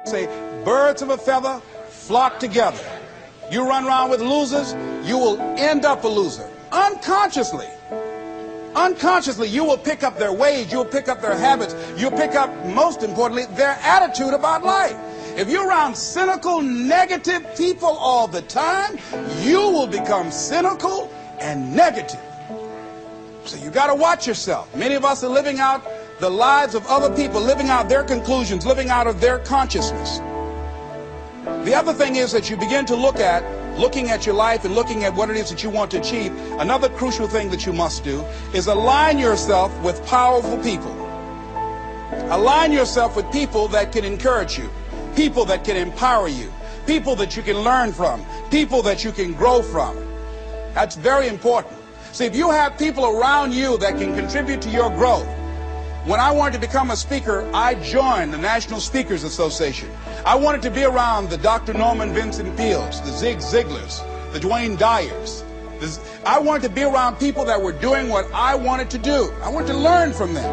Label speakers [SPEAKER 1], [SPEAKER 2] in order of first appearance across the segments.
[SPEAKER 1] Say, birds of a feather flock together. You run around with losers, you will end up a loser. Unconsciously. Unconsciously, you will pick up their ways, you'll pick up their habits, you'll pick up, most importantly, their attitude about life. If you're around cynical, negative people all the time, you will become cynical and negative. So you got to watch yourself. Many of us are living out the lives of other people, living out their conclusions, living out of their consciousness. The other thing is that you begin to looking at your life and looking at what it is that you want to achieve. Another crucial thing that you must do is align yourself with powerful people. Align yourself with people that can encourage you, people that can empower you, people that you can learn from, people that you can grow from. That's very important. See, if you have people around you that can contribute to your growth. When I wanted to become a speaker, I joined the National Speakers Association. I wanted to be around the Dr. Norman Vincent Peales, the Zig Ziglars, the Dwayne Dyers. I wanted to be around people that were doing what I wanted to do. I wanted to learn from them.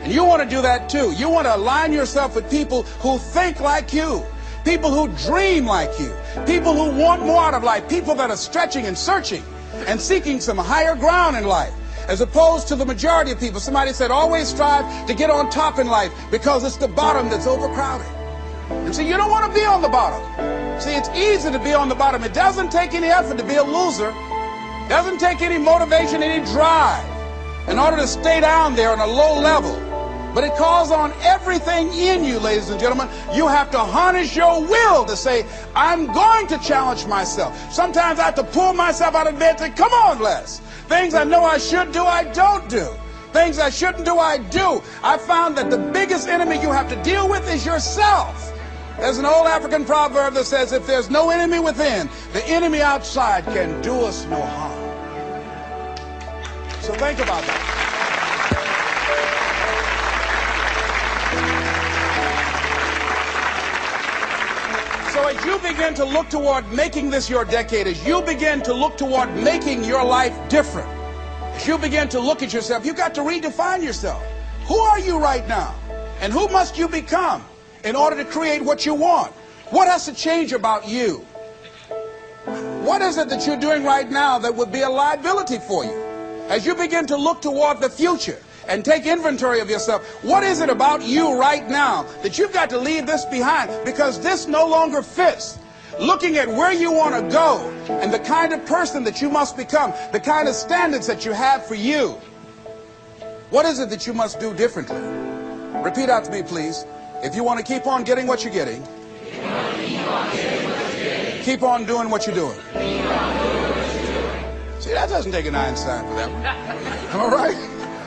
[SPEAKER 1] And you want to do that too. You want to align yourself with people who think like you, people who dream like you, people who want more out of life, people that are stretching and searching and seeking some higher ground in life. As opposed to the majority of people. Somebody said, always strive to get on top in life because it's the bottom that's overcrowded. And so you don't want to be on the bottom. See, it's easy to be on the bottom. It doesn't take any effort to be a loser. It doesn't take any motivation, any drive in order to stay down there on a low level. But it calls on everything in you, ladies and gentlemen. You have to harness your will to say, I'm going to challenge myself. Sometimes I have to pull myself out of bed and say, come on, Les. Things I know I should do, I don't do. Things I shouldn't do, I do. I found that the biggest enemy you have to deal with is yourself. There's an old African proverb that says, if there's no enemy within, the enemy outside can do us no harm. So think about that. So as you begin to look toward making this your decade, as you begin to look toward making your life different, as you begin to look at yourself, you've got to redefine yourself. Who are you right now? And who must you become in order to create what you want? What has to change about you? What is it that you're doing right now that would be a liability for you? As you begin to look toward the future and take inventory of yourself, what is it about you right now that you've got to leave this behind because this no longer fits? Looking at where you want to go and the kind of person that you must become, the kind of standards that you have for you. What is it that you must do differently? Repeat out to me, please. If you want to keep on getting what you're getting, keep on doing what you're doing. See, that doesn't take an Einstein for that one. All right?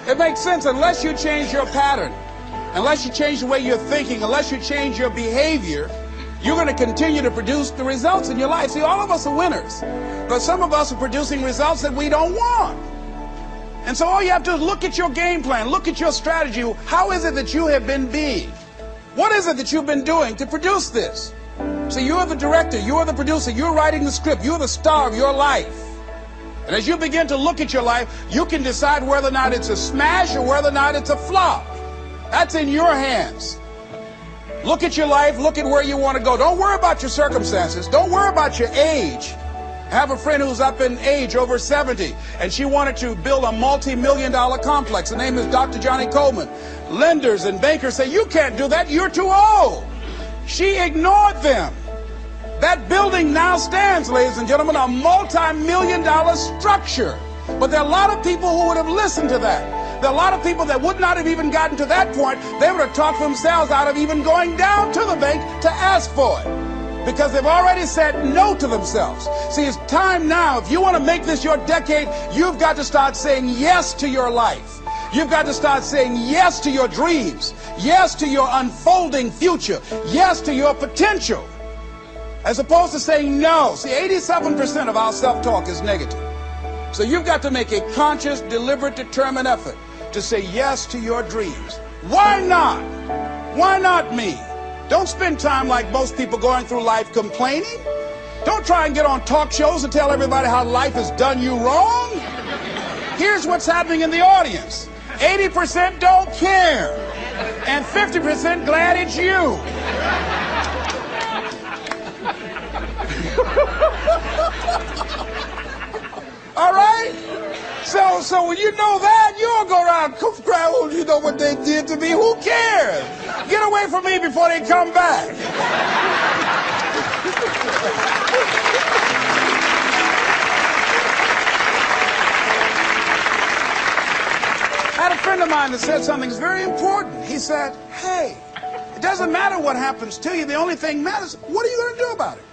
[SPEAKER 1] It makes sense unless you change your pattern, unless you change the way you're thinking, unless you change your behavior, you're going to continue to produce the results in your life. See, all of us are winners, but some of us are producing results that we don't want. And so all you have to do is look at your game plan, look at your strategy. How is it that you have been being? What is it that you've been doing to produce this? See, you're the director, you're the producer, you're writing the script, you're the star of your life. And as you begin to look at your life, you can decide whether or not it's a smash or whether or not it's a flop. That's in your hands. Look at your life, look at where you want to go. Don't worry about your circumstances. Don't worry about your age. I have a friend who's up in age, over 70, and she wanted to build a multi-million-dollar complex. Her name is Dr. Johnny Coleman. Lenders and bankers say, you can't do that, you're too old. She ignored them. That building now stands, ladies and gentlemen, a multi-million-dollar structure. But there are a lot of people who would have listened to that. There are a lot of people that would not have even gotten to that point. They would have talked themselves out of even going down to the bank to ask for it, because they've already said no to themselves. See, it's time now. If you want to make this your decade, you've got to start saying yes to your life. You've got to start saying yes to your dreams, yes to your unfolding future, yes to your potential, as opposed to saying no. See, 87% of our self-talk is negative. So you've got to make a conscious, deliberate, determined effort to say yes to your dreams. Why not? Why not me? Don't spend time like most people going through life complaining. Don't try and get on talk shows and tell everybody how life has done you wrong. Here's what's happening in the audience. 80% don't care, and 50% glad it's you. All right? So when you know that, you don't go around crying, oh, you know what they did to me? Who cares? Get away from me before they come back. I had a friend of mine that said something that's very important. He said, hey, it doesn't matter what happens to you. The only thing matters, what are you going to do about it?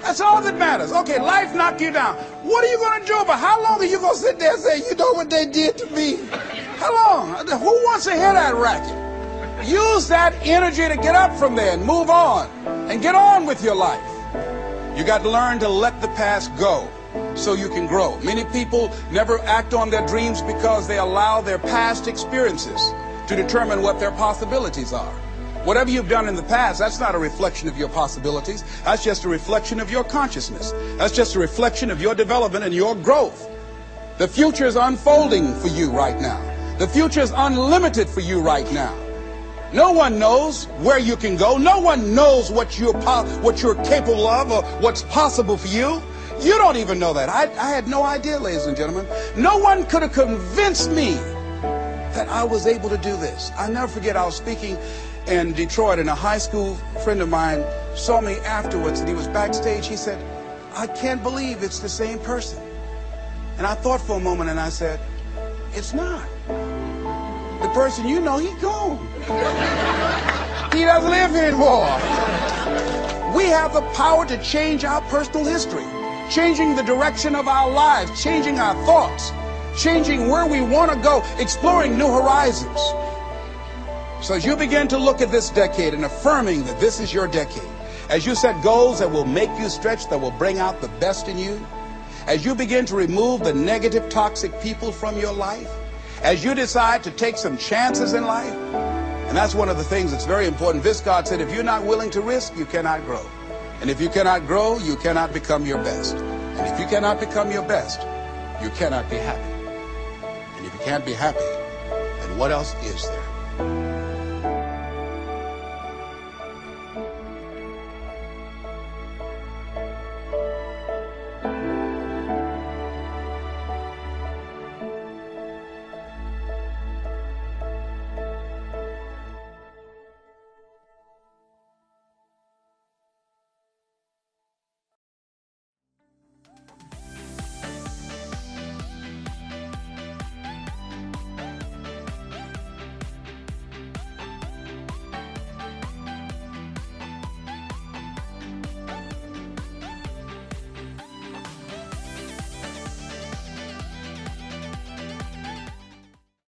[SPEAKER 1] That's all that matters. Okay, life knocked you down. What are you going to do about it? How long are you going to sit there and say, you know what they did to me? How long? Who wants to hear that racket? Use that energy to get up from there and move on and get on with your life. You got to learn to let the past go so you can grow. Many people never act on their dreams because they allow their past experiences to determine what their possibilities are. Whatever you've done in the past, that's not a reflection of your possibilities. That's just a reflection of your consciousness. That's just a reflection of your development and your growth. The future is unfolding for you right now. The future is unlimited for you right now. No one knows where you can go. No one knows what you're capable of or what's possible for you. You don't even know that. I had no idea, ladies and gentlemen. No one could have convinced me that I was able to do this. I'll never forget, I was speaking in Detroit, and a high school friend of mine saw me afterwards, and he was backstage. He said, I can't believe it's the same person. And I thought for a moment, and I said, it's not. The person you know, he's gone. He doesn't live here anymore. We have the power to change our personal history, changing the direction of our lives, changing our thoughts, changing where we want to go, exploring new horizons. So as you begin to look at this decade and affirming that this is your decade, as you set goals that will make you stretch, that will bring out the best in you, as you begin to remove the negative, toxic people from your life, as you decide to take some chances in life, and that's one of the things that's very important. Viscard said, if you're not willing to risk, you cannot grow. And if you cannot grow, you cannot become your best. And if you cannot become your best, you cannot be happy. And if you can't be happy, then what else is there?